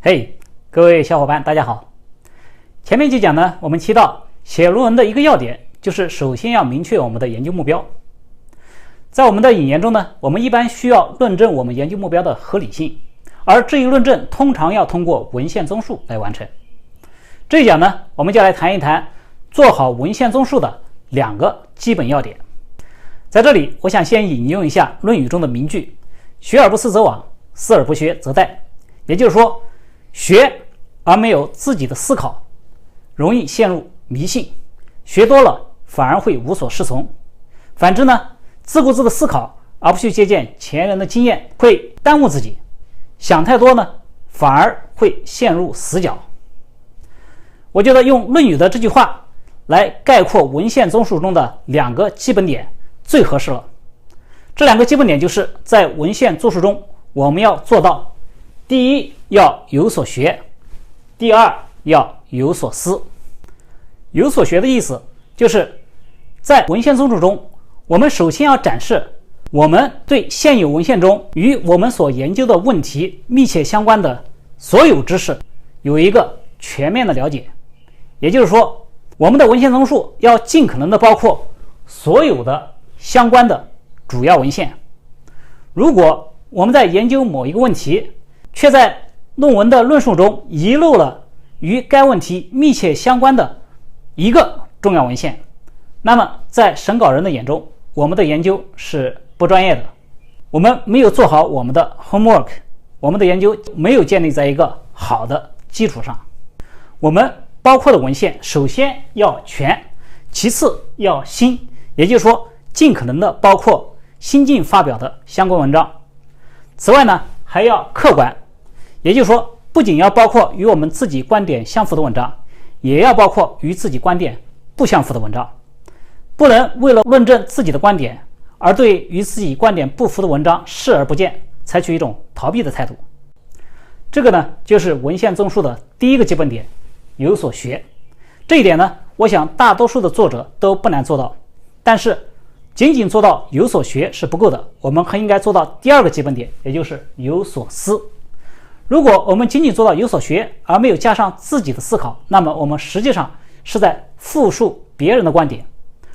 嘿，各位小伙伴，大家好。前面几讲呢，我们提到写论文的一个要点，就是首先要明确我们的研究目标。在我们的引言中呢，我们一般需要论证我们研究目标的合理性，而这一论证通常要通过文献综述来完成。这一讲呢，我们就来谈一谈做好文献综述的两个基本要点。在这里，我想先引用一下《论语》中的名句：“学而不思则罔，思而不学则殆。”也就是说，学而没有自己的思考，容易陷入迷信；学多了反而会无所适从。反之呢，自顾自的思考而不去借鉴前人的经验，会耽误自己；想太多呢，反而会陷入死角。我觉得用《论语》的这句话来概括文献综述中的两个基本点最合适了。这两个基本点就是在文献综述中，我们要做到：第一，要有所学；第二，要有所思。有所学的意思就是在文献综述中，我们首先要展示我们对现有文献中与我们所研究的问题密切相关的所有知识有一个全面的了解。也就是说，我们的文献综述要尽可能的包括所有的相关的主要文献。如果我们在研究某一个问题，却在论文的论述中遗漏了与该问题密切相关的一个重要文献，那么在审稿人的眼中，我们的研究是不专业的，我们没有做好我们的 homework， 我们的研究没有建立在一个好的基础上。我们包括的文献首先要全，其次要新，也就是说尽可能的包括新近发表的相关文章。此外呢，还要客观，也就是说不仅要包括与我们自己观点相符的文章，也要包括与自己观点不相符的文章。不能为了论证自己的观点而对与自己观点不符的文章视而不见，采取一种逃避的态度。这个呢，就是文献综述的第一个基本点，有所学。这一点呢，我想大多数的作者都不难做到，但是仅仅做到有所学是不够的，我们还应该做到第二个基本点，也就是有所思。如果我们仅仅做到有所学而没有加上自己的思考，那么我们实际上是在复述别人的观点，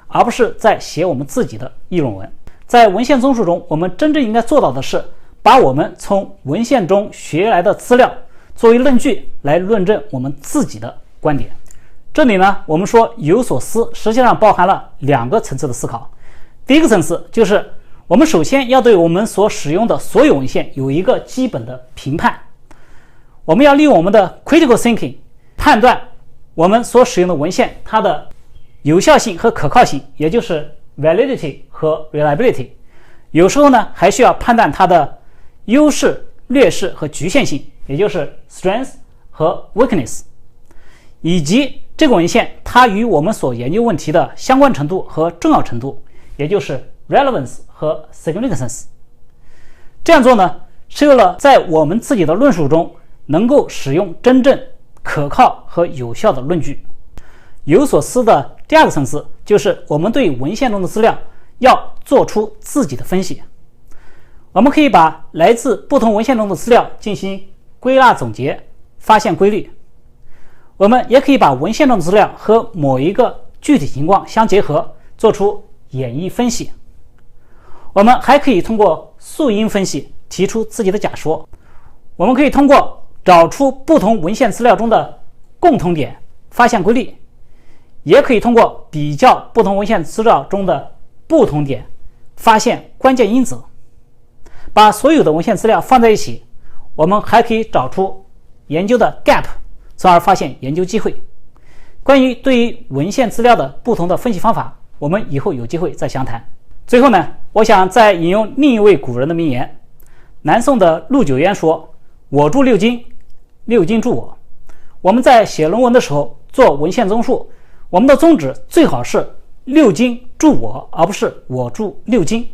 而不是在写我们自己的议论文。在文献综述中，我们真正应该做到的是把我们从文献中学来的资料作为论据来论证我们自己的观点。这里呢，我们说有所思实际上包含了两个层次的思考。第一个层次就是我们首先要对我们所使用的所有文献有一个基本的评判，我们要利用我们的 critical thinking 判断我们所使用的文献它的有效性和可靠性，也就是 validity 和 reliability。 有时候呢，还需要判断它的优势、劣势和局限性，也就是 strength 和 weakness， 以及这个文献它与我们所研究问题的相关程度和重要程度，也就是 relevance 和 significance。 这样做呢，是为了在我们自己的论述中能够使用真正可靠和有效的论据。有所思的第二个层次就是我们对文献中的资料要做出自己的分析。我们可以把来自不同文献中的资料进行归纳总结，发现规律。我们也可以把文献中的资料和某一个具体情况相结合，做出演绎分析。我们还可以通过素因分析提出自己的假说。我们可以通过找出不同文献资料中的共同点，发现规律，也可以通过比较不同文献资料中的不同点，发现关键因子。把所有的文献资料放在一起，我们还可以找出研究的 gap， 从而发现研究机会。关于对于文献资料的不同的分析方法，我们以后有机会再详谈。最后呢，我想再引用另一位古人的名言。南宋的陆九渊说：“我著六经，六经著我。”我们在写论文的时候做文献综述，我们的宗旨最好是六经著我，而不是我著六经。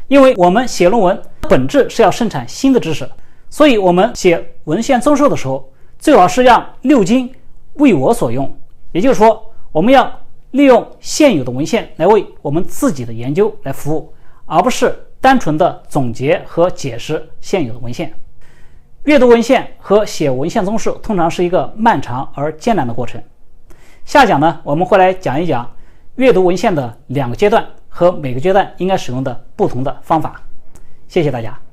因为我们写论文本质是要生产新的知识，所以我们写文献综述的时候，最好是让六经为我所用。也就是说，我们要利用现有的文献来为我们自己的研究来服务，而不是单纯的总结和解释现有的文献。阅读文献和写文献综述通常是一个漫长而艰难的过程。下讲呢，我们会来讲一讲阅读文献的2个阶段和每个阶段应该使用的不同的方法。谢谢大家。